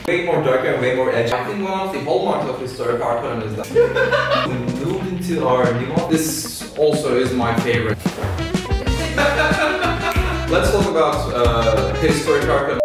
Way more darker and way more edgy. I think one of the hallmarks of Historica Arcanum is that we moved into our new office. This also is my favorite. Let's talk about Historica Arcanum.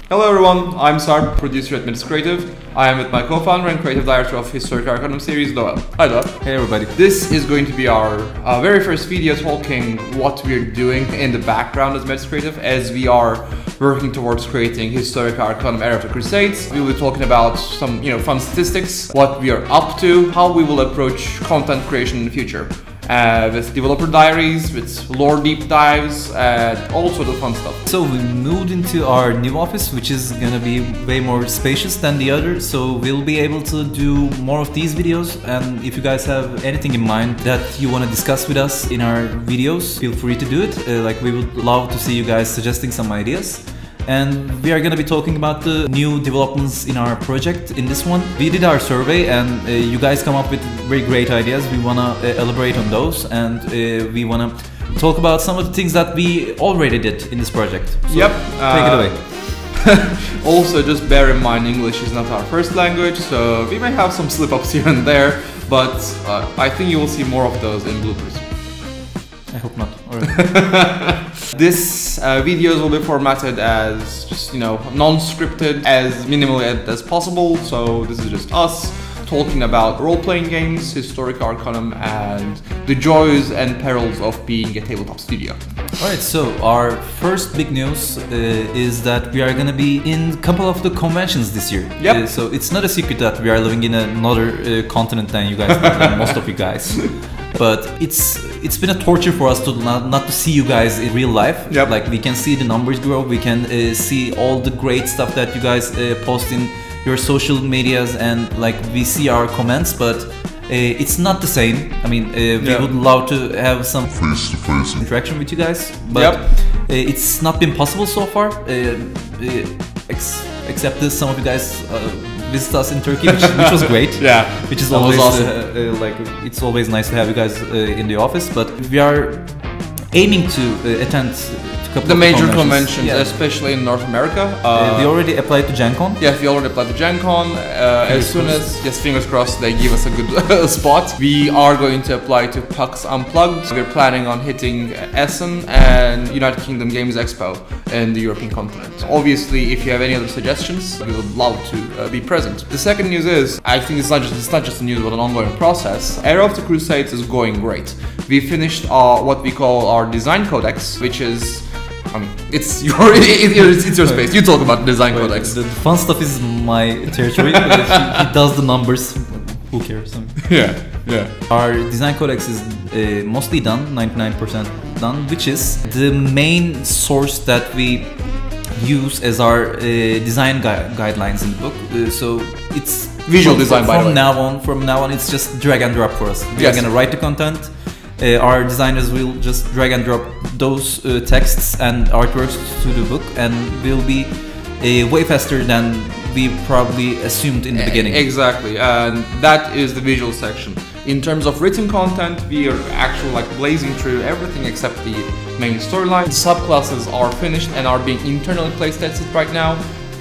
Hello everyone, I'm Sarp, producer at Metis Creative. I am with my co-founder and creative director of Historica Arcanum series, Doel. Hi Doel. Hey everybody. This is going to be our very first video talking what we're doing in the background as Metis Creative as we are working towards creating Historica Arcanum Era of the Crusades. We will be talking about some fun statistics, what we are up to, how we will approach content creation in the future. With Developer Diaries, with lore deep dives, and all sorts of fun stuff. So we moved into our new office, which is gonna be way more spacious than the other, so we'll be able to do more of these videos. And if you guys have anything in mind that you want to discuss with us in our videos, feel free to do it. We would love to see you guys suggesting some ideas. And we are going to be talking about the new developments in our project in this one. We did our survey and you guys come up with very great ideas. We want to elaborate on those, and we want to talk about some of the things that we already did in this project. So yep. Take it away. Also, just bear in mind English is not our first language, so we may have some slip-ups here and there, but I think you will see more of those in bloopers. I hope not. All right. This videos will be formatted as just non-scripted, as minimally as possible. So this is just us talking about role-playing games, Historica Arcanum, and the joys and perils of being a tabletop studio. Alright, so our first big news is that we are gonna be in a couple of the conventions this year. Yep. So it's not a secret that we are living in another continent than you guys, than most of you guys. But it's been a torture for us to not to see you guys in real life. Yep. Like, we can see the numbers grow, we can see all the great stuff that you guys post in your social medias, and we see our comments, but it's not the same. I mean, we would love to have some face-to-face interaction with you guys, but it's not been possible so far, except that some of you guys visit us in Turkey, which was great. Yeah, which is always awesome. It's always nice to have you guys in the office, but we are aiming to attend the major conventions, especially in North America. We already applied to Gen Con. Yes, we already applied to Gen Con. As soon as, fingers crossed, they give us a good spot. We are going to apply to PAX Unplugged. We're planning on hitting Essen and United Kingdom Games Expo in the European continent. Obviously, if you have any other suggestions, we would love to be present. The second news is, I think it's not just a news, but an ongoing process. Era of the Crusades is going great. We finished what we call our design codex, which is, it's your space. You talk about design codex. The fun stuff is my territory. He does the numbers. Who cares? Yeah. Our design codex is mostly done, 99% done, which is the main source that we use as our design guidelines in the book. So it's visual design. From now on, it's just drag and drop for us. We are gonna write the content. Our designers will just drag and drop those texts and artworks to the book, and will be way faster than we probably assumed in the beginning. Exactly, and that is the visual section. In terms of written content, we are actually blazing through everything except the main storyline. Subclasses are finished and are being internally place tested right now.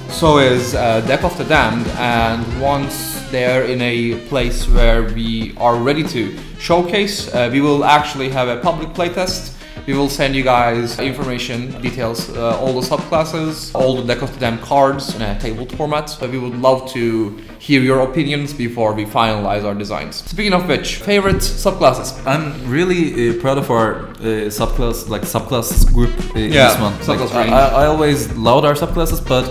So is Deck of the Damned, and once they're in a place where we are ready to showcase, we will actually have a public playtest. We will send you guys information, details, all the subclasses, all the Deck of the Damned cards in a tabled format. So we would love to hear your opinions before we finalize our designs. Speaking of which, favorite subclasses? I'm really proud of our subclass group in this one. I always loved our subclasses, but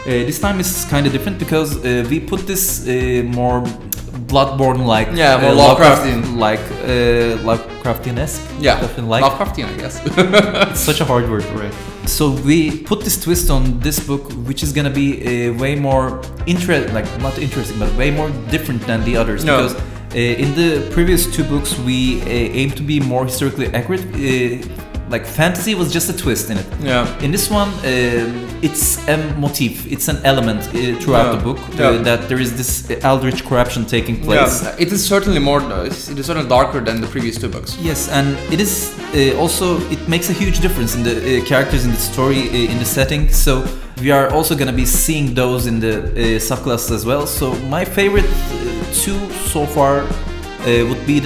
this time is kind of different because we put this more Bloodborne-like, more Lovecraftian, Lovecraftian-esque. Yeah, Lovecraftian, I guess. It's such a hard word, right? So we put this twist on this book, which is gonna be way more not interesting, but way more different than the others. Because in the previous two books, we aim to be more historically accurate. like fantasy was just a twist in it. Yeah. In this one, it's a motif, it's an element throughout the book that there is this eldritch corruption taking place. Yeah, it is certainly more. It is certainly darker than the previous 2 books. Yes, and it is also, it makes a huge difference in the characters, in the story, in the setting. So we are also going to be seeing those in the subclasses as well. So my favorite 2 so far would be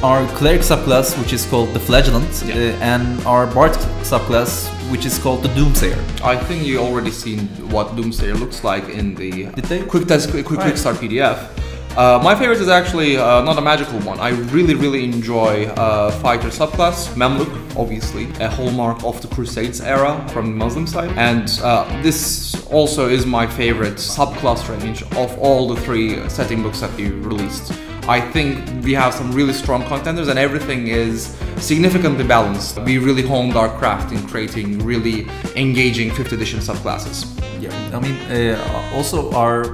our cleric subclass, which is called the Flagellant, and our bard subclass, which is called the Doomsayer. I think you already seen what Doomsayer looks like in the quick start PDF. My favorite is actually not a magical one. I really enjoy fighter subclass, Mamluk, obviously, a hallmark of the Crusades era from the Muslim side. And this also is my favorite subclass range of all the 3 setting books that we released. I think we have some really strong contenders and everything is significantly balanced. We really honed our craft in creating really engaging 5th edition subclasses. Yeah, I mean, also our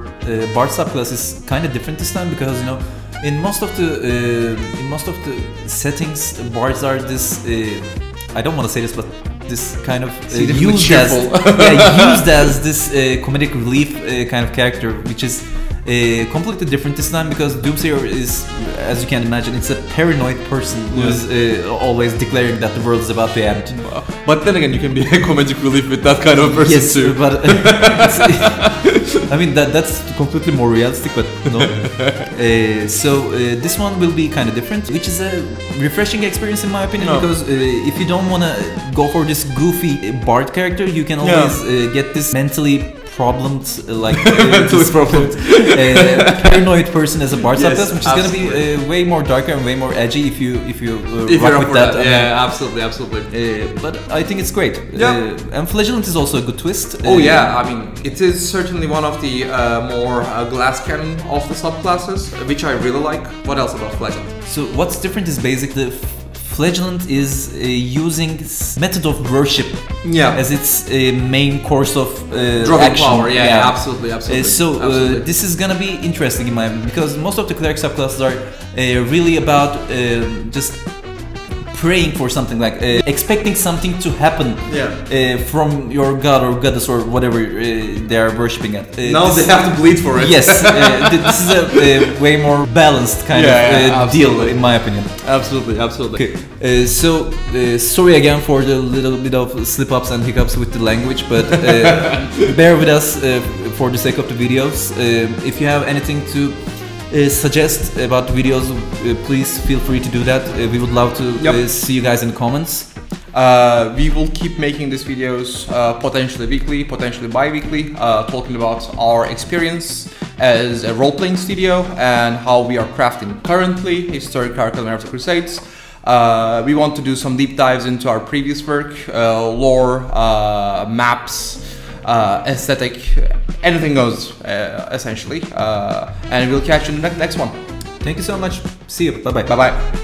bard subclass is kind of different this time because, you know, in most of the settings, bards are this. I don't want to say this, but this kind of used as this comedic relief kind of character, which is completely different this time because Doomsayer is, as you can imagine, it's a paranoid person who is always declaring that the world is about to end. But then again, you can be a comedic relief with that kind of person too. But I mean that's completely more realistic, but no. So this one will be kind of different, which is a refreshing experience in my opinion because if you don't want to go for this goofy bard character, you can always get this mentally problemed, paranoid person as a bard subclass, which is going to be way more darker and way more edgy if you rock with that. Yeah, absolutely. But I think it's great. And Flagellant is also a good twist. Oh yeah, I mean, it is certainly one of the more glass cannon of the subclasses, which I really like. What else about Flagellant? So what's different is basically Flagellant is using method of worship as its main course of action. Power. Yeah, absolutely. So this is gonna be interesting in my opinion because most of the cleric subclasses are really about just praying for something, like expecting something to happen from your god or goddess or whatever they are worshipping at. Now they have to bleed for it. Yes, this is a way more balanced kind of deal in my opinion. Absolutely. Okay. So sorry again for the little bit of slip-ups and hiccups with the language, but bear with us for the sake of the videos. If you have anything to suggest about the videos, please feel free to do that. We would love to see you guys in the comments. We will keep making these videos potentially weekly, potentially bi-weekly, talking about our experience as a role-playing studio and how we are crafting currently Historica Arcanum of the Crusades. We want to do some deep dives into our previous work, lore, maps, aesthetic, anything goes essentially, and we'll catch you in the next one. Thank you so much. See you. Bye bye. Bye bye.